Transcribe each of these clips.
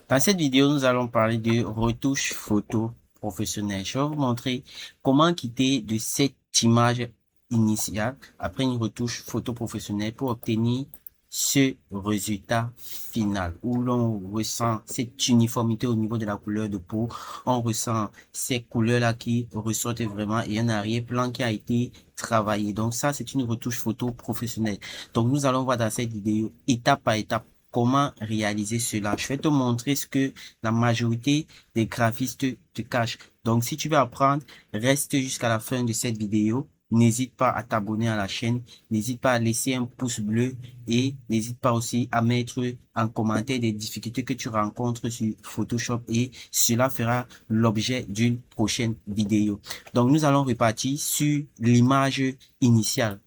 Dans cette vidéo, nous allons parler de retouche photo professionnelle. Je vais vous montrer comment quitter de cette image initiale après une retouche photo professionnelle pour obtenir ce résultat final où l'on ressent cette uniformité au niveau de la couleur de peau. On ressent ces couleurs-là qui ressortent vraiment et un arrière-plan qui a été travaillé. Donc ça, c'est une retouche photo professionnelle. Donc nous allons voir dans cette vidéo étape par étape comment réaliser cela. Je vais te montrer ce que la majorité des graphistes te cachent. Donc, si tu veux apprendre, reste jusqu'à la fin de cette vidéo. N'hésite pas à t'abonner à la chaîne. N'hésite pas à laisser un pouce bleu et n'hésite pas aussi à mettre en commentaire des difficultés que tu rencontres sur Photoshop et cela fera l'objet d'une prochaine vidéo. Donc, nous allons repartir sur l'image initiale.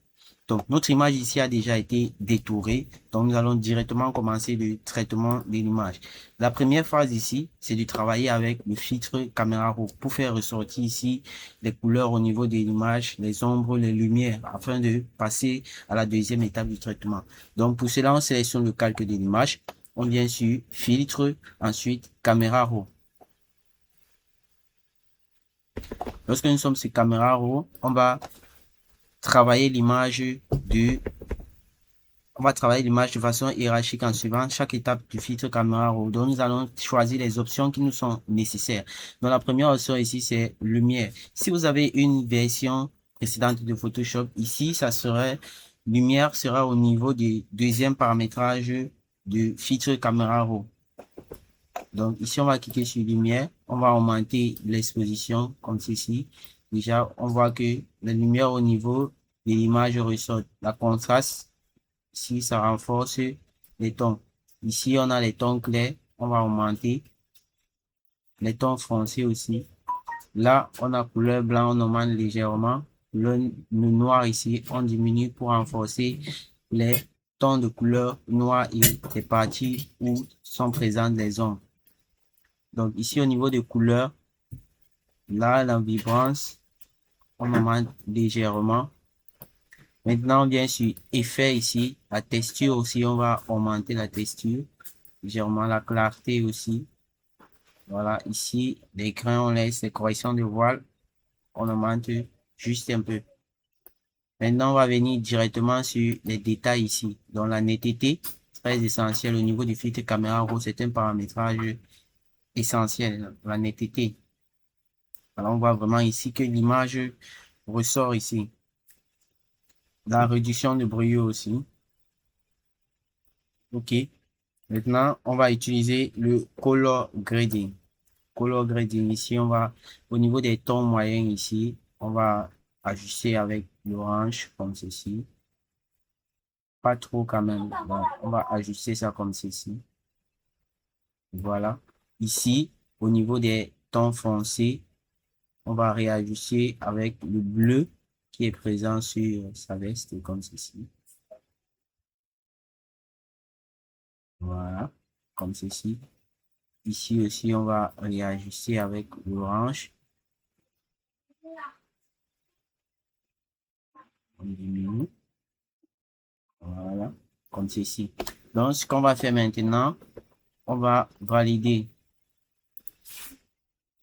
Donc, notre image ici a déjà été détourée. Donc, nous allons directement commencer le traitement de l'image. La première phase ici, c'est de travailler avec le filtre caméra raw pour faire ressortir ici les couleurs au niveau de l'image, les ombres, les lumières, afin de passer à la deuxième étape du traitement. Donc, pour cela, on sélectionne le calque de l'image. On vient sur filtre, ensuite caméra raw. Lorsque nous sommes sur caméra raw, on va travailler l'image de On va travailler l'image de façon hiérarchique en suivant chaque étape du filtre caméra raw. Donc, nous allons choisir les options qui nous sont nécessaires. Donc, la première option ici, c'est lumière. Si vous avez une version précédente de Photoshop, ici, ça serait, lumière sera au niveau du deuxième paramétrage du filtre caméra raw. Donc, ici, on va cliquer sur lumière. On va augmenter l'exposition comme ceci. Déjà, on voit que la lumière au niveau de l'image ressort. La contraste, ici, ça renforce les tons. Ici, on a les tons clairs. On va augmenter les tons foncés aussi. Là, on a couleur blanc, on augmente légèrement. Le noir ici, on diminue pour renforcer les tons de couleur noir et les parties où sont présentes les ombres. Donc, ici, au niveau des couleurs, là, la vibrance, on augmente légèrement. Maintenant, on vient sur effet ici. La texture aussi, on va augmenter la texture. Légèrement la clarté aussi. Voilà, ici, les grains, on laisse les corrections de voile. On augmente juste un peu. Maintenant, on va venir directement sur les détails ici. Donc, la netteté, très essentiel au niveau du filtre caméra raw. C'est un paramétrage essentiel, la netteté. Alors, on voit vraiment ici que l'image ressort ici. La réduction de brouillard aussi. OK. Maintenant, on va utiliser le color grading. Color grading ici, on va, au niveau des tons moyens ici, on va ajuster avec l'orange comme ceci. Pas trop quand même. Donc, on va ajuster ça comme ceci. Voilà. Ici, au niveau des tons foncés, on va réajuster avec le bleu qui est présent sur sa veste comme ceci. Voilà. Comme ceci. Ici aussi, on va réajuster avec l'orange. On diminue. Voilà. Comme ceci. Donc, ce qu'on va faire maintenant, on va valider.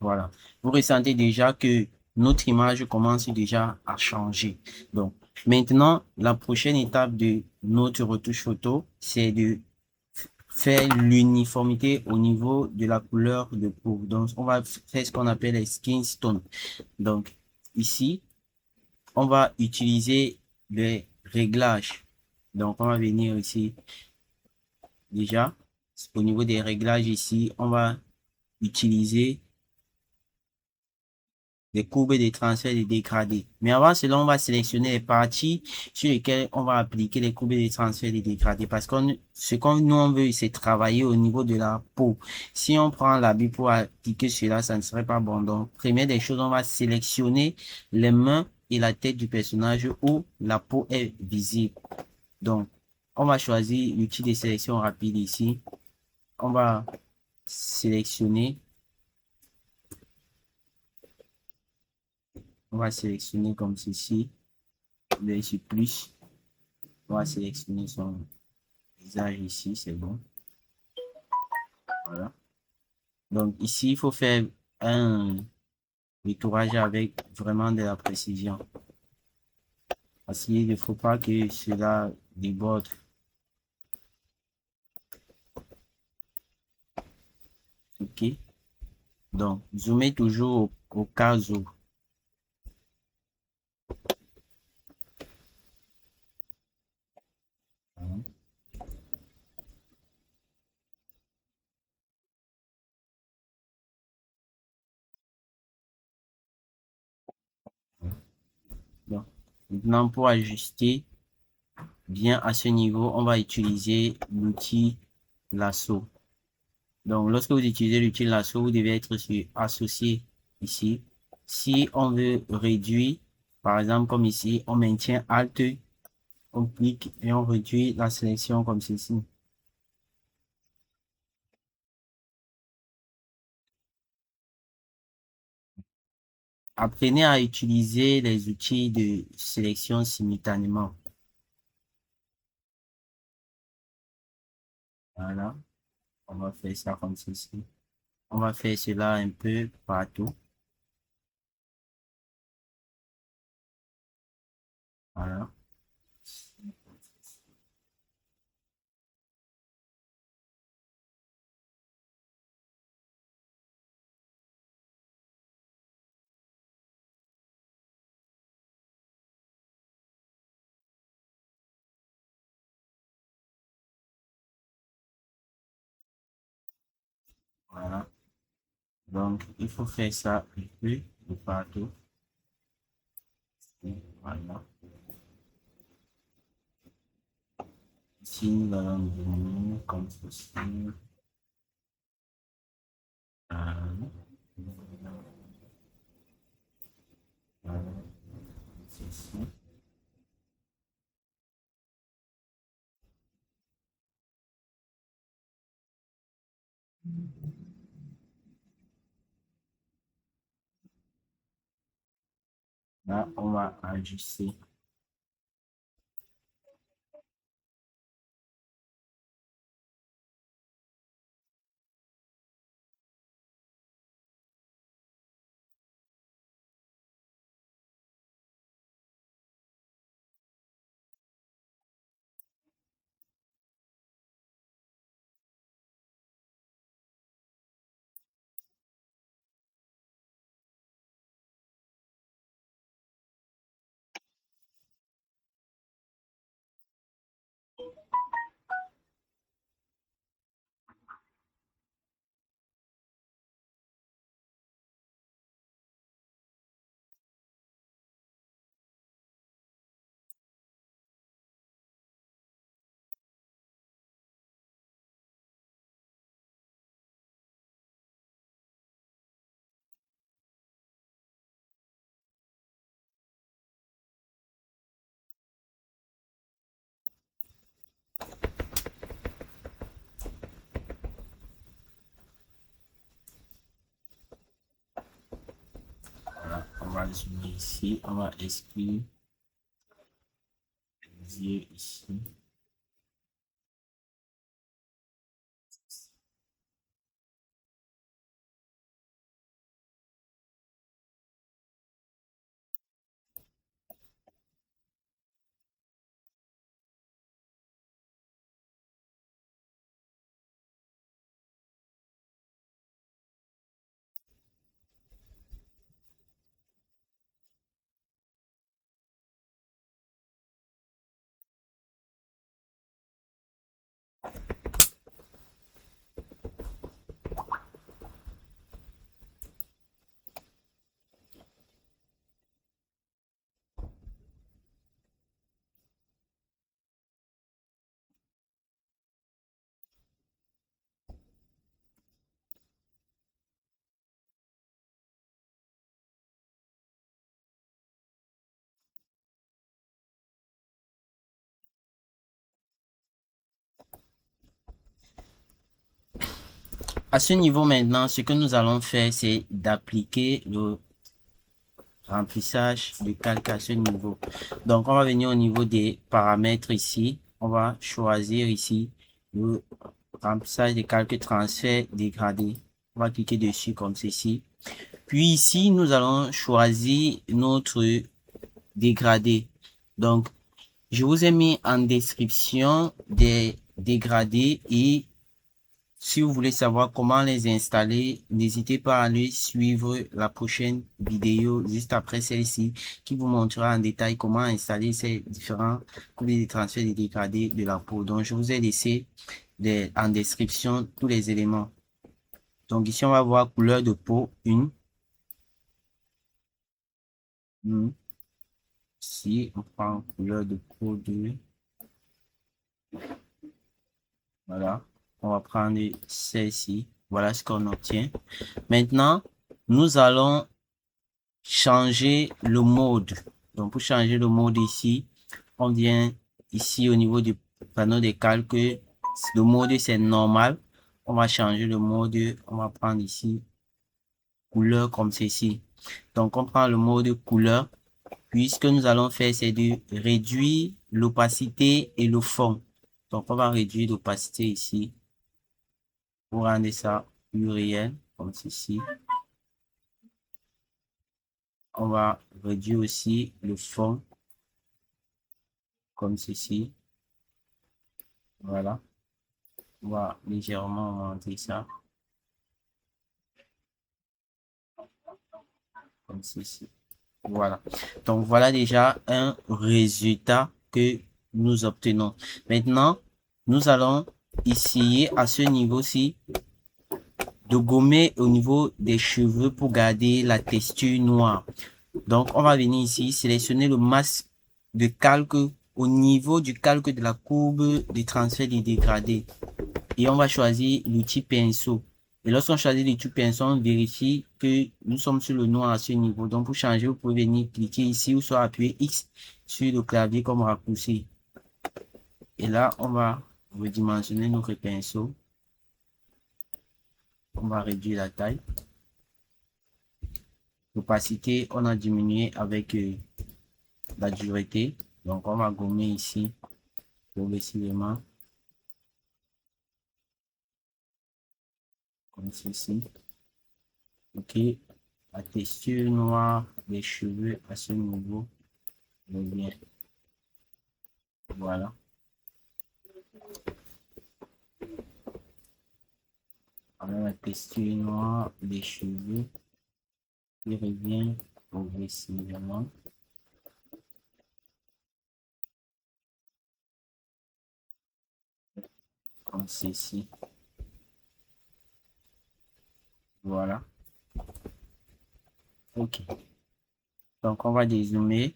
Voilà. Vous ressentez déjà que notre image commence déjà à changer. Donc, maintenant, la prochaine étape de notre retouche photo, c'est de faire l'uniformité au niveau de la couleur de peau. Donc, on va faire ce qu'on appelle les skin tones. Donc, ici, on va utiliser les réglages. Donc, on va venir ici. Déjà, au niveau des réglages ici, on va utiliser les courbes de transfert et dégradés. Mais avant cela, on va sélectionner les parties sur lesquelles on va appliquer les courbes de transfert et dégradés. Parce que ce qu'on nous on veut, c'est travailler au niveau de la peau. Si on prend l'habit pour appliquer cela, ça ne serait pas bon. Donc, première des choses, on va sélectionner les mains et la tête du personnage où la peau est visible. Donc, on va choisir l'outil de sélection rapide ici. On va sélectionner. On va sélectionner comme ceci. Le sur plus. On va sélectionner son visage ici, c'est bon. Voilà. Donc ici, il faut faire un nettoyage avec vraiment de la précision. Parce qu'il ne faut pas que cela déborde. OK? Donc, zoomez toujours au cas où. Donc, maintenant, pour ajuster bien à ce niveau, on va utiliser l'outil lasso. Donc, lorsque vous utilisez l'outil lasso, vous devez être sur associé ici. Si on veut réduire, par exemple, comme ici, on maintient Alt, on clique et on réduit la sélection comme ceci. Apprenez à utiliser les outils de sélection simultanément. Voilà, on va faire ça comme ceci. On va faire cela un peu partout. Voilà. Voilà. Donc, il faut faire ça un peu de partout. Voilà. Ici, nous allons venir comme ceci. Voilà. Voilà. Ceci. Là, on va ajuster. Voilà. On va zoomer ici. On va exclure les yeux ici. À ce niveau maintenant, ce que nous allons faire, c'est d'appliquer le remplissage de calque à ce niveau. Donc, on va venir au niveau des paramètres ici. On va choisir ici le remplissage de calque transfert dégradé. On va cliquer dessus comme ceci. Puis ici, nous allons choisir notre dégradé. Donc, je vous ai mis en description des dégradés et si vous voulez savoir comment les installer, n'hésitez pas à aller suivre la prochaine vidéo juste après celle-ci qui vous montrera en détail comment installer ces différents coulées de transfert des dégradés de la peau. Donc, je vous ai laissé en description tous les éléments. Donc, ici, on va voir couleur de peau 1. Ici, on prend couleur de peau 2. Voilà. On va prendre celle-ci. Voilà ce qu'on obtient. Maintenant, nous allons changer le mode. Donc, pour changer le mode ici, on vient ici au niveau du panneau des calculs. Le mode, c'est normal. On va changer le mode. On va prendre ici couleur comme ceci. Donc, on prend le mode couleur. Puis, ce que nous allons faire, c'est de réduire l'opacité et le fond. Donc, on va réduire l'opacité ici pour rendre ça plus réel, comme ceci. On va réduire aussi le fond, comme ceci. Voilà. On va légèrement augmenter ça, comme ceci. Voilà. Donc, voilà déjà un résultat que nous obtenons. Maintenant, nous allons essayer à ce niveau-ci de gommer au niveau des cheveux pour garder la texture noire. Donc, on va venir ici, sélectionner le masque de calque au niveau du calque de la courbe de transfert des dégradés. Et on va choisir l'outil pinceau. Et lorsqu'on choisit l'outil pinceau, on vérifie que nous sommes sur le noir à ce niveau. Donc, pour changer, vous pouvez venir cliquer ici ou soit appuyer X sur le clavier comme raccourci. Et là, on va redimensionner notre pinceau. On va réduire la taille. L'opacité, on a diminué avec la dureté. Donc, on va gommer ici progressivement. Comme ceci. Ok. La texture noire des cheveux à ce niveau revient. Voilà. Alors, la texture noire des cheveux qui revient progressivement. Comme ceci. Voilà. Ok. Donc, on va dézoomer.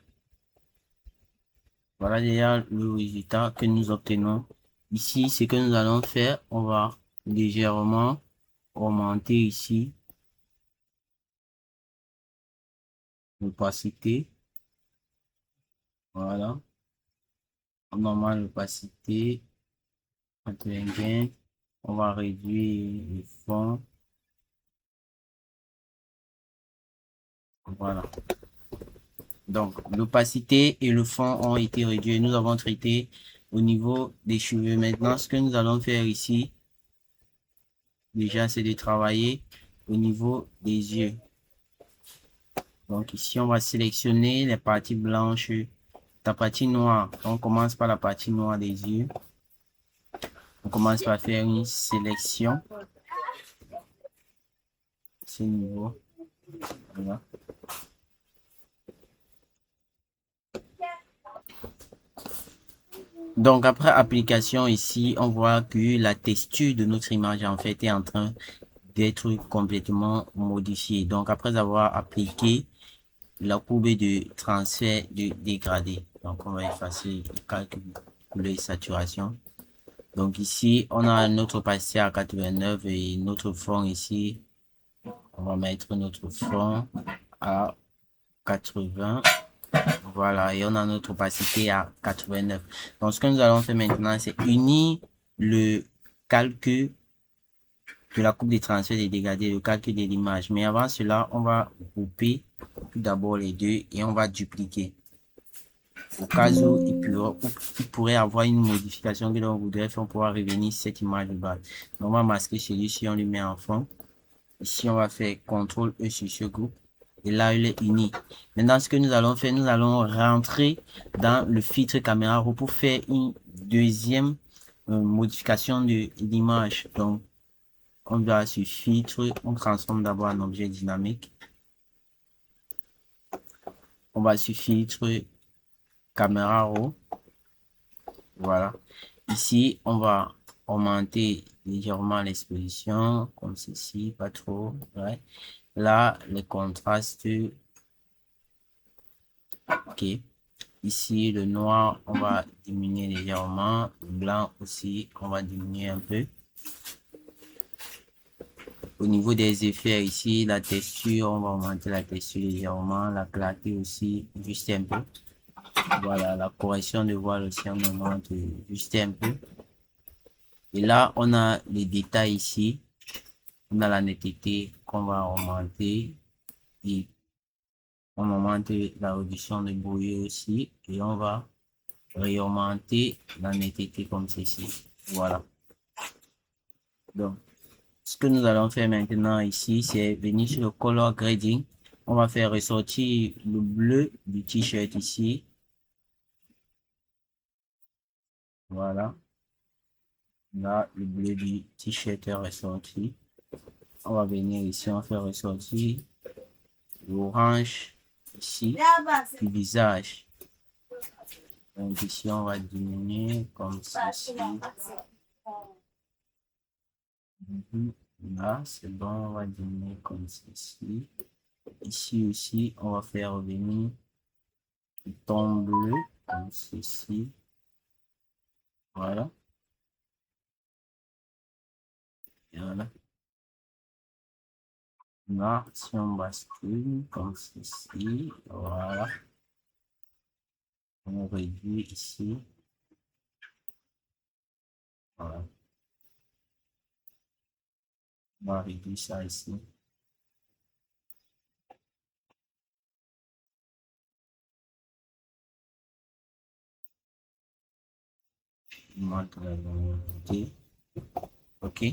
Voilà déjà le résultat que nous obtenons. Ici, ce que nous allons faire, on va légèrement augmenter ici l'opacité. Voilà. Normal l'opacité. 95. On va réduire le fond. Voilà. Donc, l'opacité et le fond ont été réduits. Nous avons traité au niveau des cheveux. Maintenant, ce que nous allons faire ici, déjà, c'est de travailler au niveau des yeux. Donc, ici, on va sélectionner les parties blanches, la partie noire. On commence par la partie noire des yeux. On commence par faire une sélection. Ce niveau. Voilà. Donc, après application ici, on voit que la texture de notre image, en fait, est en train d'être complètement modifiée. Donc, après avoir appliqué la courbe de transfert de dégradé. Donc, on va effacer le calcul couleur et saturation. Donc, ici, on a notre opacité à 89 et notre fond ici. On va mettre notre fond à 80. Voilà, et on a notre opacité à 89. Donc, ce que nous allons faire maintenant, c'est unir le calcul de la courbe de transfert des dégradés, le calcul de l'image. Mais avant cela, on va grouper tout d'abord les deux et on va dupliquer. Au cas où il pourrait avoir une modification que l'on voudrait faire, on pourra revenir sur cette image de base. Donc, on va masquer celui-ci, on lui met en fond. Ici, on va faire CTRL E sur ce groupe. Et là, il est uni. Maintenant, ce que nous allons faire, nous allons rentrer dans le filtre caméra raw pour faire une deuxième modification de l'image. Donc, on va sur filtre, on transforme d'abord en objet dynamique. On va sur filtre caméra raw. Voilà. Ici, on va augmenter légèrement l'exposition, comme ceci, pas trop. Ouais. Là, le contraste, ok. Ici, le noir, on va diminuer légèrement. Le blanc aussi, on va diminuer un peu. Au niveau des effets, ici, la texture, on va augmenter la texture légèrement. La clarté aussi, juste un peu. Voilà, la correction de voile aussi, on augmente juste un peu. Et là, on a les détails ici. On a la netteté qu'on va augmenter. Et on augmente la réduction de brouillard aussi. Et on va réaugmenter la netteté comme ceci. Voilà. Donc, ce que nous allons faire maintenant ici, c'est venir sur le color grading. On va faire ressortir le bleu du t-shirt ici. Voilà. Là, le bleu du t-shirt est ressorti. On va venir ici, on va faire ressortir l'orange ici du visage. Donc ici, on va diminuer comme ceci. Là, c'est bon, on va diminuer comme ceci. Ici aussi, on va faire revenir le ton bleu comme ceci. Voilà. Et voilà. Là, si on bascule comme ceci, voilà. On réduit ici. Voilà. On va réduire ça ici. Montre la luminosité. OK.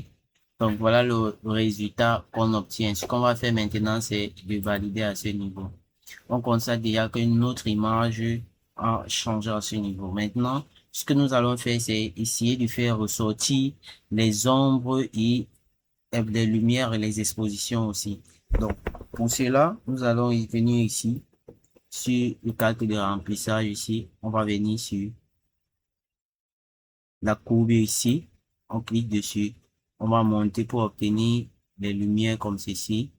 Donc, voilà le résultat qu'on obtient. Ce qu'on va faire maintenant, c'est de valider à ce niveau. On constate déjà que notre image a changé à ce niveau. Maintenant, ce que nous allons faire, c'est essayer de faire ressortir les ombres et les lumières et les expositions aussi. Donc, pour cela, nous allons y venir ici, sur le calque de remplissage ici. On va venir sur la courbe ici. On clique dessus. On va monter pour obtenir les lumières comme ceci.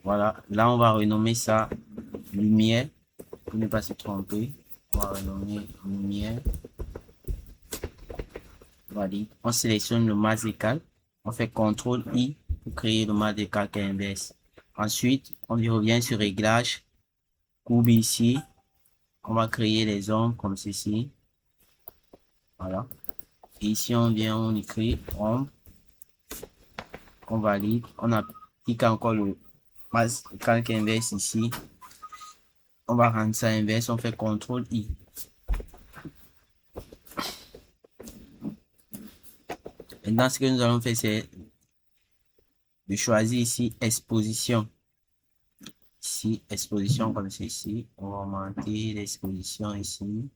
Voilà. Là, on va renommer ça lumière pour ne pas se tromper. On va renommer lumière. Voilà. On sélectionne le masse égal. On fait CTRL I pour créer le masse de calque inverse. Ensuite, on y revient sur réglage. Courbe ici. On va créer les ombres comme ceci. Voilà. Et ici, on vient, on écrit ombre. On valide. On applique encore le masse calque inverse ici. On va rendre ça inverse. On fait CTRL I. Maintenant, ce que nous allons faire, c'est de choisir ici exposition. Ici, exposition comme ceci. On va augmenter l'exposition ici.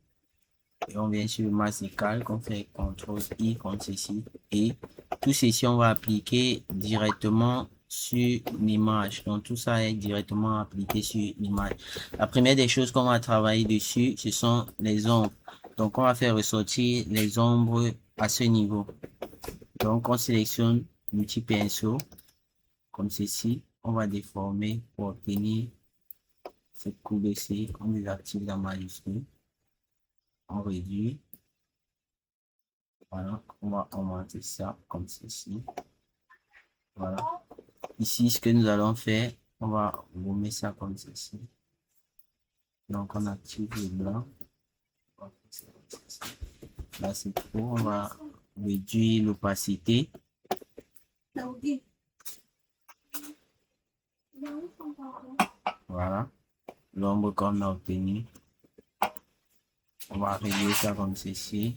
Et on vient sur le masse calque. On fait CTRL I comme ceci. Et tout ceci, on va appliquer directement sur l'image. Donc, tout ça est directement appliqué sur l'image. La première des choses qu'on va travailler dessus, ce sont les ombres. Donc, on va faire ressortir les ombres à ce niveau. Donc, on sélectionne multi-pinceau, comme ceci. On va déformer pour obtenir cette courbe ici. On désactive la majuscule. On réduit. Voilà. On va augmenter ça comme ceci. Voilà. Ici, ce que nous allons faire, on va remettre ça comme ceci. Donc, on active le blanc. Là, c'est trop. On va réduire l'opacité. Voilà. L'ombre qu'on a obtenu. On va réduire ça comme ceci.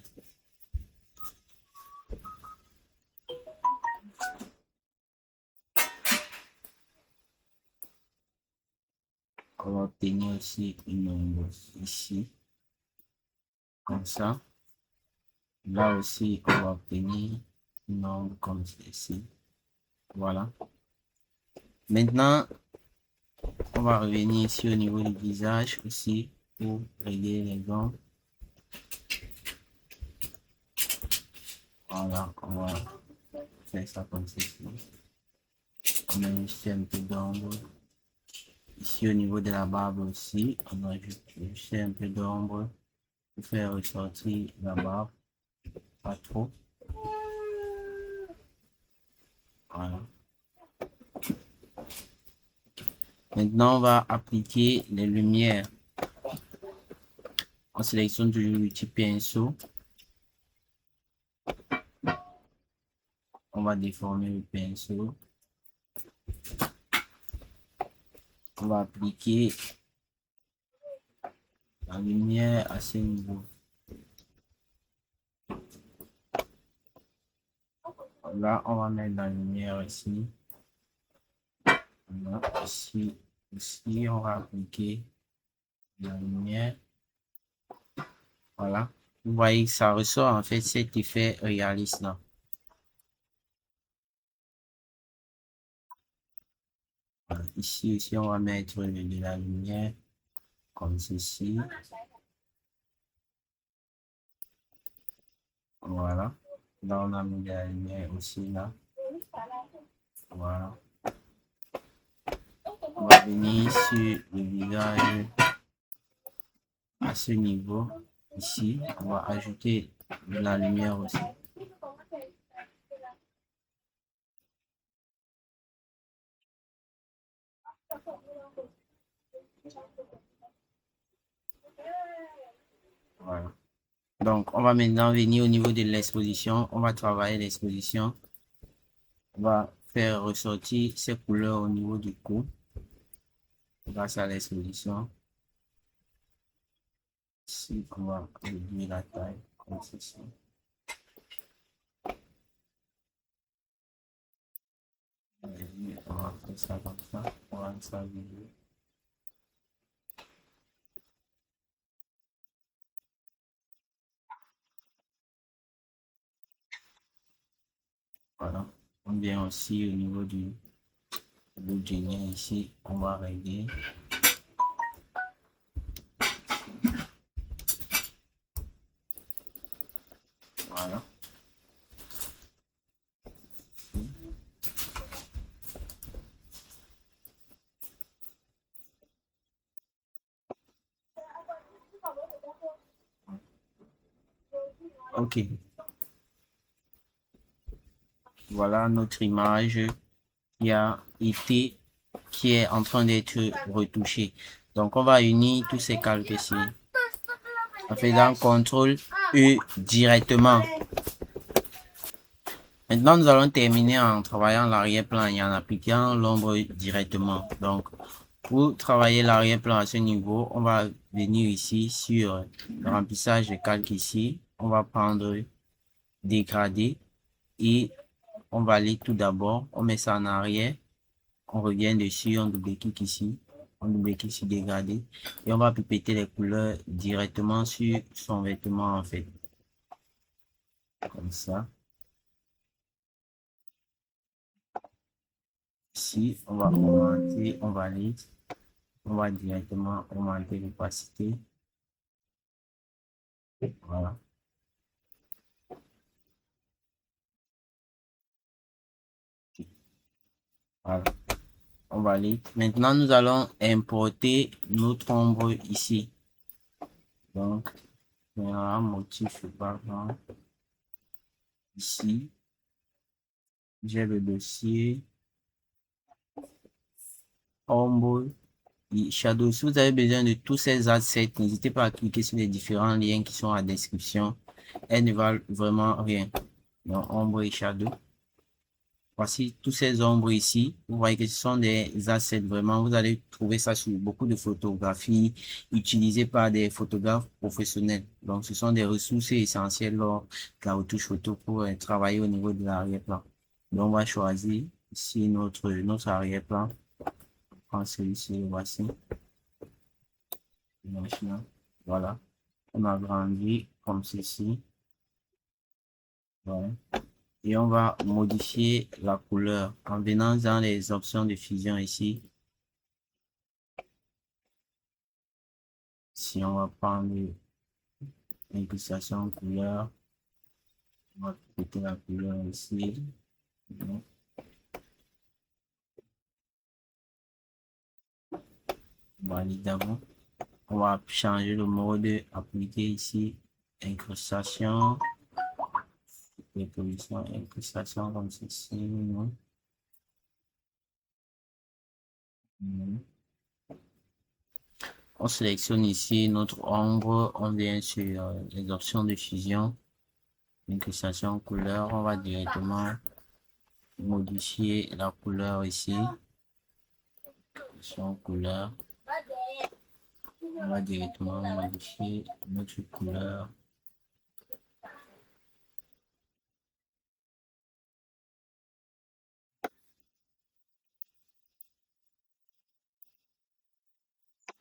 On va obtenir aussi une ombre ici, comme ça. Là aussi, on va obtenir une ombre comme ceci. Voilà. Maintenant, on va revenir ici au niveau du visage aussi pour régler les ombres. Voilà, on va faire ça comme ceci. On a ici un peu d'ombre. Ici au niveau de la barbe aussi, on a juste un peu d'ombre pour faire ressortir la barbe, pas trop. Voilà. Maintenant, on va appliquer les lumières. On sélectionne toujours le petit pinceau. On va déformer le pinceau. On va appliquer la lumière à ce niveau. Là, on va mettre la lumière ici. Là, ici, on va appliquer la lumière. Voilà. Vous voyez que ça ressort en fait cet effet réaliste là. Voilà. Ici aussi, on va mettre de la lumière comme ceci. Voilà. Là, on a mis de la lumière aussi là. Voilà. On va venir sur le visage à ce niveau. Ici, on va ajouter de la lumière aussi. Voilà. Donc, on va maintenant venir au niveau de l'exposition. On va travailler l'exposition. On va faire ressortir ces couleurs au niveau du cou grâce à l'exposition. Ici, on va réduire la taille comme ceci. On va faire ça comme ça. On va rendre ça visible. Voilà. On vient aussi au niveau du bout du nez ici. On va régler. Voilà. Ok. Voilà notre image qui est en train d'être retouchée. Donc, on va unir tous ces calques-ci en faisant CTRL U directement. Maintenant, nous allons terminer en travaillant l'arrière-plan et en appliquant l'ombre directement. Donc, pour travailler l'arrière-plan à ce niveau, on va venir ici sur le remplissage de calque ici. On va prendre dégradé et on va aller tout d'abord, on met ça en arrière. On revient dessus, on double-clique ici. On double-clique sur dégradé. Et on va pipeter les couleurs directement sur son vêtement en fait. Comme ça. Ici, on va augmenter, on va aller. On va directement augmenter l'opacité. Voilà. Voilà. On va aller. Maintenant, nous allons importer notre ombre ici. Donc, il y a un motif par exemple. Ici, j'ai le dossier ombre et shadow. Si vous avez besoin de tous ces assets, n'hésitez pas à cliquer sur les différents liens qui sont en description. Elles ne valent vraiment rien. Donc, ombre et shadow. Voici tous ces ombres ici. Vous voyez que ce sont des assets vraiment. Vous allez trouver ça sur beaucoup de photographies utilisées par des photographes professionnels. Donc, ce sont des ressources essentielles lors de la retouche photo pour travailler au niveau de l'arrière-plan. Donc, on va choisir ici notre arrière-plan. On prend celui-ci, voici. Machin. Voilà. On agrandit comme ceci. Voilà. Et on va modifier la couleur en venant dans les options de fusion ici. Si on va prendre l'incrustation couleur, on va péter la couleur ici. Validement. On va changer le mode appliqué ici. Incrustation. Position, incrustation comme ceci. Non. Non. On sélectionne ici notre ombre. On vient sur les options de fusion. Incrustation couleur. On va directement modifier la couleur ici. Son couleur. On va directement modifier notre couleur.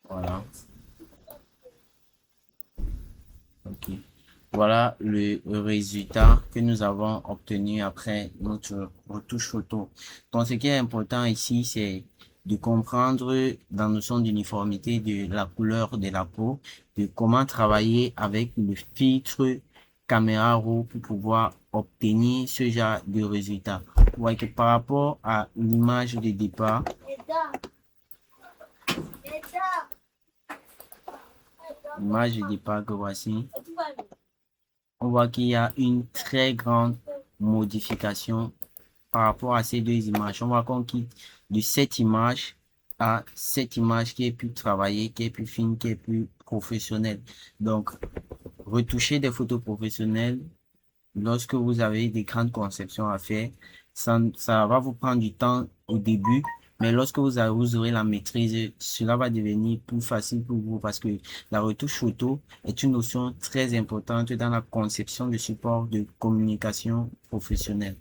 Voilà. Ok. Voilà le résultat que nous avons obtenu après notre retouche photo. Donc, ce qui est important ici, c'est de comprendre la notion d'uniformité de la couleur de la peau, de comment travailler avec le filtre caméra raw pour pouvoir obtenir ce genre de résultat. Vous voyez que par rapport à l'image de départ, l'image de départ que voici, on voit qu'il y a une très grande modification par rapport à ces deux images. On voit qu'on quitte de cette image à cette image qui est plus travaillée, qui est plus fine, qui est plus professionnelle. Donc, retoucher des photos professionnelles, lorsque vous avez des grandes conceptions à faire, ça va vous prendre du temps au début, mais lorsque vous aurez la maîtrise, cela va devenir plus facile pour vous parce que la retouche photo est une notion très importante dans la conception de support de communication professionnelle.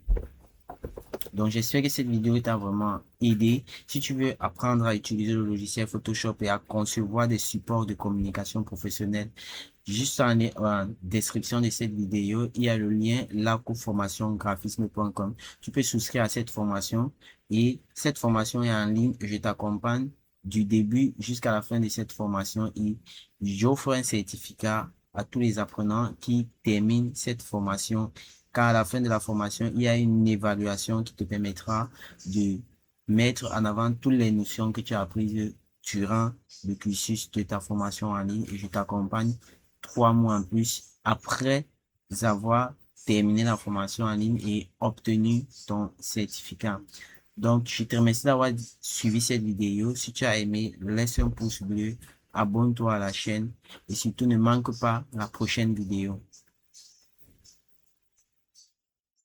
Donc, j'espère que cette vidéo t'a vraiment aidé. Si tu veux apprendre à utiliser le logiciel Photoshop et à concevoir des supports de communication professionnelle, juste en description de cette vidéo, il y a le lien lacoformationgraphisme.com. Tu peux souscrire à cette formation et cette formation est en ligne. Je t'accompagne du début jusqu'à la fin de cette formation et j'offre un certificat à tous les apprenants qui terminent cette formation. Car à la fin de la formation, il y a une évaluation qui te permettra de mettre en avant toutes les notions que tu as apprises durant le cursus de ta formation en ligne et je t'accompagne 3 mois en plus après avoir terminé la formation en ligne et obtenu ton certificat. Donc, je te remercie d'avoir suivi cette vidéo. Si tu as aimé, laisse un pouce bleu, abonne-toi à la chaîne et surtout ne manque pas la prochaine vidéo.